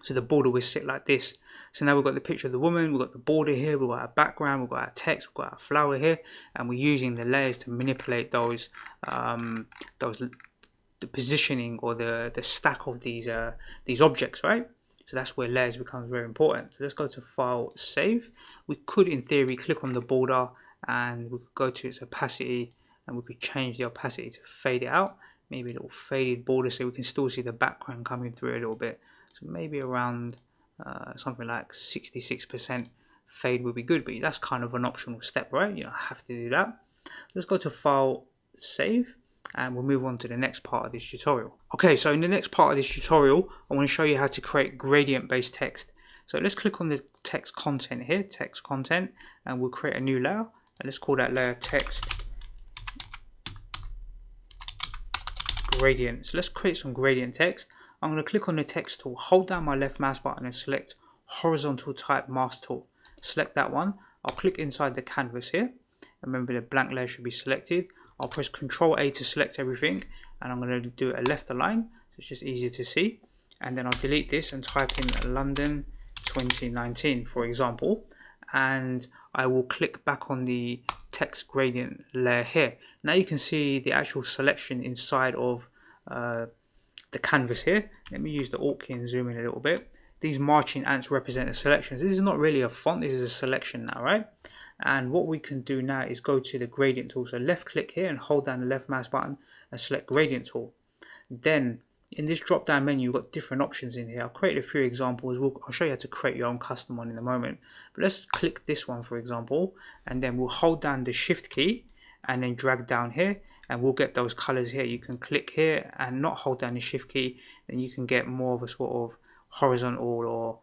[SPEAKER 1] so the border will sit like this. So now we've got the picture of the woman, we've got the border here, we've got our background, we've got our text, we've got our flower here, and we're using the layers to manipulate the positioning or the stack of these objects, right? So that's where layers becomes very important. So let's go to File, Save. We could, in theory, click on the border and we could go to its opacity, and we could change the opacity to fade it out. Maybe a little faded border so we can still see the background coming through a little bit. So maybe around something like 66% fade would be good, but that's kind of an optional step, right? You don't have to do that. Let's go to File, Save, and we'll move on to the next part of this tutorial. Okay, so in the next part of this tutorial, I want to show you how to create gradient-based text. So let's click on the text content here, text content, and we'll create a new layer. And let's call that layer text gradient. So let's create some gradient text. I'm going to click on the text tool, hold down my left mouse button and select horizontal type mask tool. Select that one. I'll click inside the canvas here. Remember, the blank layer should be selected. I'll press Ctrl A to select everything, and I'm going to do a left align, so it's just easier to see. And then I'll delete this and type in London 2019, for example, and I will click back on the text gradient layer here. Now you can see the actual selection inside of the canvas here. Let me use the Alt key and zoom in a little bit. These marching ants represent the selections. This is not really a font, this is a selection now, right? And what we can do now is go to the gradient tool. So left click here and hold down the left mouse button and select gradient tool. Then in this drop down menu, you've got different options in here. I'll create a few examples. I'll show you how to create your own custom one in a moment. But let's click this one, for example, and then we'll hold down the shift key and then drag down here, and we'll get those colors here. You can click here and not hold down the shift key, then you can get more of a sort of horizontal or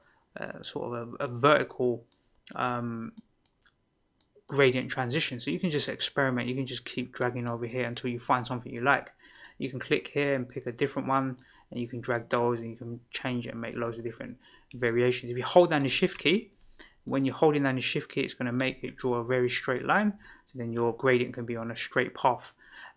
[SPEAKER 1] sort of a vertical gradient transition. So you can just experiment, you can just keep dragging over here until you find something you like. You can click here and pick a different one, and you can drag those and you can change it and make loads of different variations. If you hold down the shift key, when you're holding down the shift key, it's going to make it draw a very straight line, so then your gradient can be on a straight path.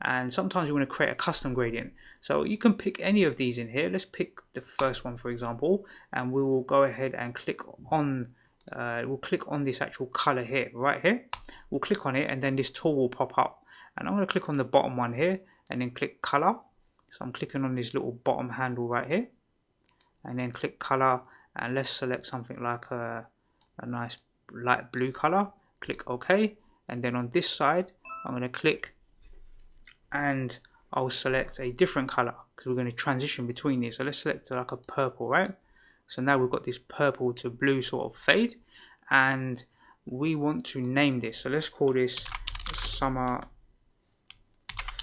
[SPEAKER 1] And sometimes you want to create a custom gradient, so you can pick any of these in here. Let's pick the first one, for example, and we will go ahead and click on we'll click on this actual color here, right here. We'll click on it, and then this tool will pop up, and I'm going to click on the bottom one here and then click color. So I'm clicking on this little bottom handle right here, and then click color, and let's select something like a nice light blue color. Click OK, and then on this side I'm going to click and I'll select a different color because we're going to transition between these. So let's select like a purple, right? So now we've got this purple to blue sort of fade, and we want to name this. So let's call this Summer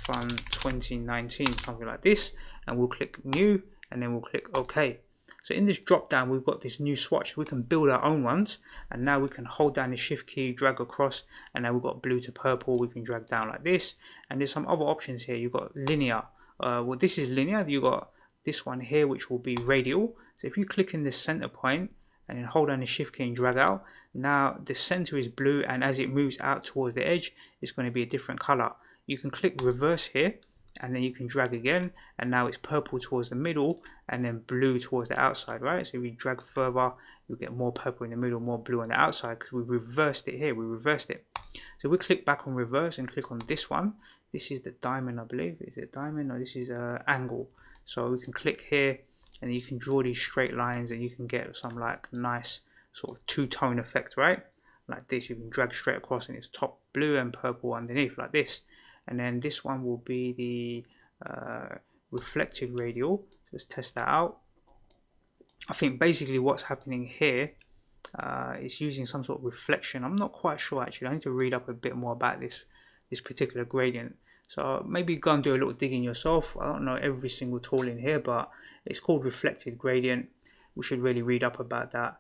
[SPEAKER 1] Fun 2019, something like this, and we'll click new, and then we'll click OK. So in this drop down, we've got this new swatch. We can build our own ones, and now we can hold down the shift key, drag across, and now we've got blue to purple. We can drag down like this, and there's some other options here. You've got linear. Well, this is linear. You've got this one here, which will be radial. So if you click in the center point and then hold down the shift key and drag out. Now the center is blue, and as it moves out towards the edge, it's going to be a different color. You can click reverse here, and then you can drag again, and now it's purple towards the middle and then blue towards the outside, right? So if we drag further, you'll get more purple in the middle, more blue on the outside, because we reversed it here, we reversed it. So we click back on reverse and click on this one. This is the diamond, I believe. Is it diamond? No, this is angle. So we can click here, and you can draw these straight lines, and you can get some like nice sort of two-tone effect, right? Like this, you can drag straight across, and it's top blue and purple underneath, like this. And then this one will be the reflective radial. So let's test that out. I think basically what's happening here is using some sort of reflection. I'm not quite sure actually. I need to read up a bit more about this particular gradient. So maybe go and do a little digging yourself. I don't know every single tool in here, but it's called reflective gradient. We should really read up about that.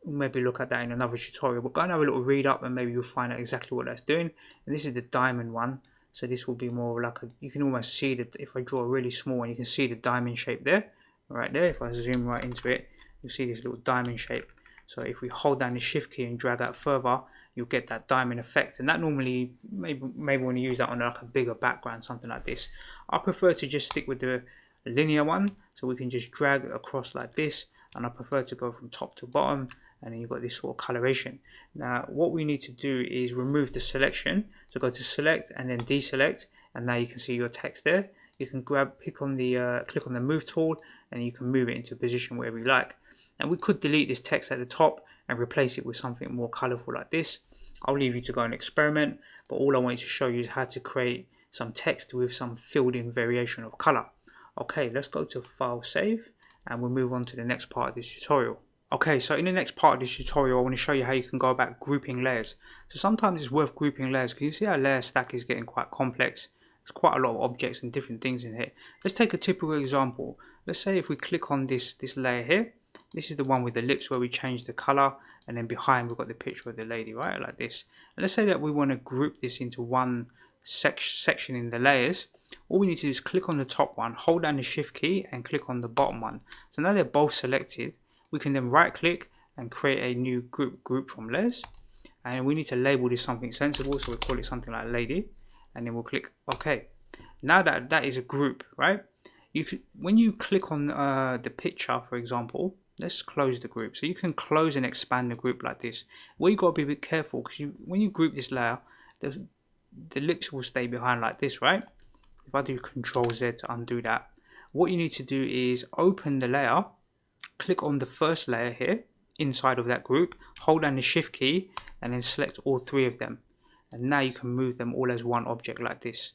[SPEAKER 1] Maybe look at that in another tutorial, but go and have a little read up and maybe you'll find out exactly what that's doing. And this is the diamond one, so this will be more like you can almost see that if I draw a really small one, you can see the diamond shape there, right there. If I zoom right into it, you'll see this little diamond shape. So if we hold down the shift key and drag out further, you'll get that diamond effect, and that normally maybe want to use that on like a bigger background, something like this. I prefer to just stick with the linear one, so we can just drag across like this, and I prefer to go from top to bottom, and then you've got this sort of coloration. Now what we need to do is remove the selection, so go to select and then deselect, and now you can see your text there. You can click on the move tool, and you can move it into a position wherever you like. And we could delete this text at the top and replace it with something more colorful like this. I'll leave you to go and experiment, but all I wanted to show you is how to create some text with some filled in variation of color. Okay, let's go to file, save, and we'll move on to the next part of this tutorial. Okay, so in the next part of this tutorial, I want to show you how you can go about grouping layers. So sometimes it's worth grouping layers because you see our layer stack is getting quite complex. There's quite a lot of objects and different things in here. Let's take a typical example. Let's say if we click on this layer here, this is the one with the lips where we change the color, and then behind we've got the picture of the lady, right, like this. And let's say that we want to group this into one section in the layers. All we need to do is click on the top one, hold down the shift key, and click on the bottom one. So now they're both selected. We can then right click and create a new group from layers, and we need to label this something sensible, so we'll call it something like lady, and then we'll click OK. Now that is a group, right? When you click on the picture, for example, let's close the group. So you can close and expand the group like this. Well, you got to be a bit careful because when you group this layer, the lips will stay behind like this, right? If I do Control Z to undo that, what you need to do is open the layer, click on the first layer here inside of that group, hold down the shift key, and then select all three of them. And now you can move them all as one object like this,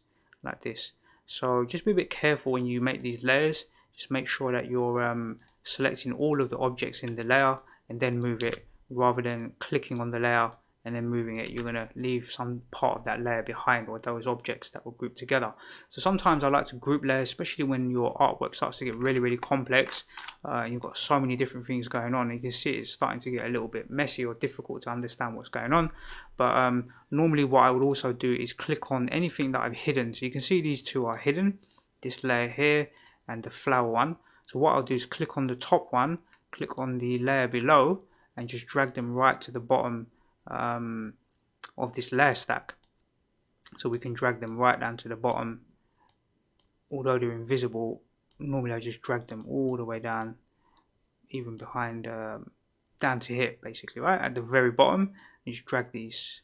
[SPEAKER 1] So just be a bit careful when you make these layers. Just make sure that you're selecting all of the objects in the layer and then move it, rather than clicking on the layer and then moving it. You're going to leave some part of that layer behind, or those objects that will group together. So sometimes I like to group layers, especially when your artwork starts to get really complex. You've got so many different things going on. You can see it's starting to get a little bit messy or difficult to understand what's going on. But normally what I would also do is click on anything that I've hidden. So you can see these two are hidden, this layer here and the flower one. So what I'll do is click on the top one, click on the layer below, and just drag them right to the bottom of this layer stack. So we can drag them right down to the bottom. Although they're invisible, normally I just drag them all the way down, even behind, down to here basically, right at the very bottom. You just drag these.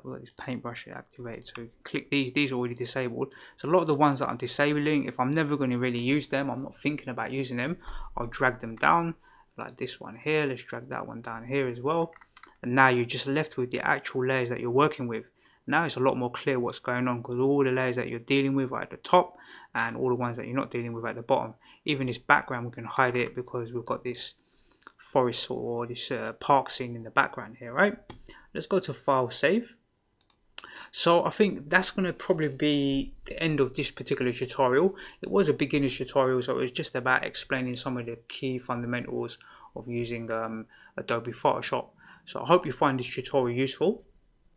[SPEAKER 1] We've got this paintbrush activated, so click these are already disabled. So a lot of the ones that I'm disabling, if I'm never going to really use them, I'm not thinking about using them, I'll drag them down like this one here. Let's drag that one down here as well, and now you're just left with the actual layers that you're working with. Now it's a lot more clear what's going on, because all the layers that you're dealing with are at the top and all the ones that you're not dealing with at the bottom. Even this background, we can hide it because we've got this forest or this park scene in the background here, right? Let's go to file, save. So I think that's going to probably be the end of this particular tutorial. It was a beginner's tutorial, so it was just about explaining some of the key fundamentals of using Adobe Photoshop. So I hope you find this tutorial useful.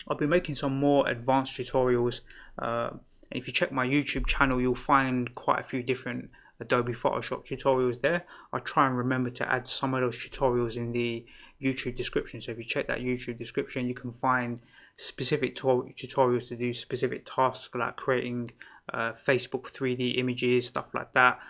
[SPEAKER 1] I'll be making some more advanced tutorials. And if you check my YouTube channel, you'll find quite a few different Adobe Photoshop tutorials there. I try and remember to add some of those tutorials in the YouTube description. So if you check that YouTube description, you can find specific tutorials to do specific tasks, like creating Facebook 3D images, stuff like that,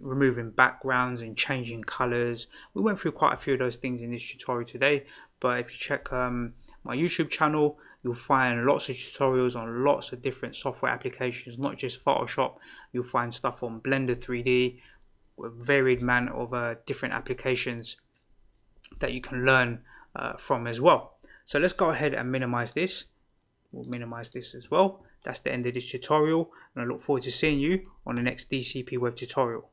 [SPEAKER 1] removing backgrounds and changing colors. We went through quite a few of those things in this tutorial today, but if you check my YouTube channel, you'll find lots of tutorials on lots of different software applications, not just Photoshop. You'll find stuff on Blender 3D, with a varied amount of different applications that you can learn from as well. So let's go ahead and minimize this. We'll minimize this as well. That's the end of this tutorial, and I look forward to seeing you on the next DCP web tutorial.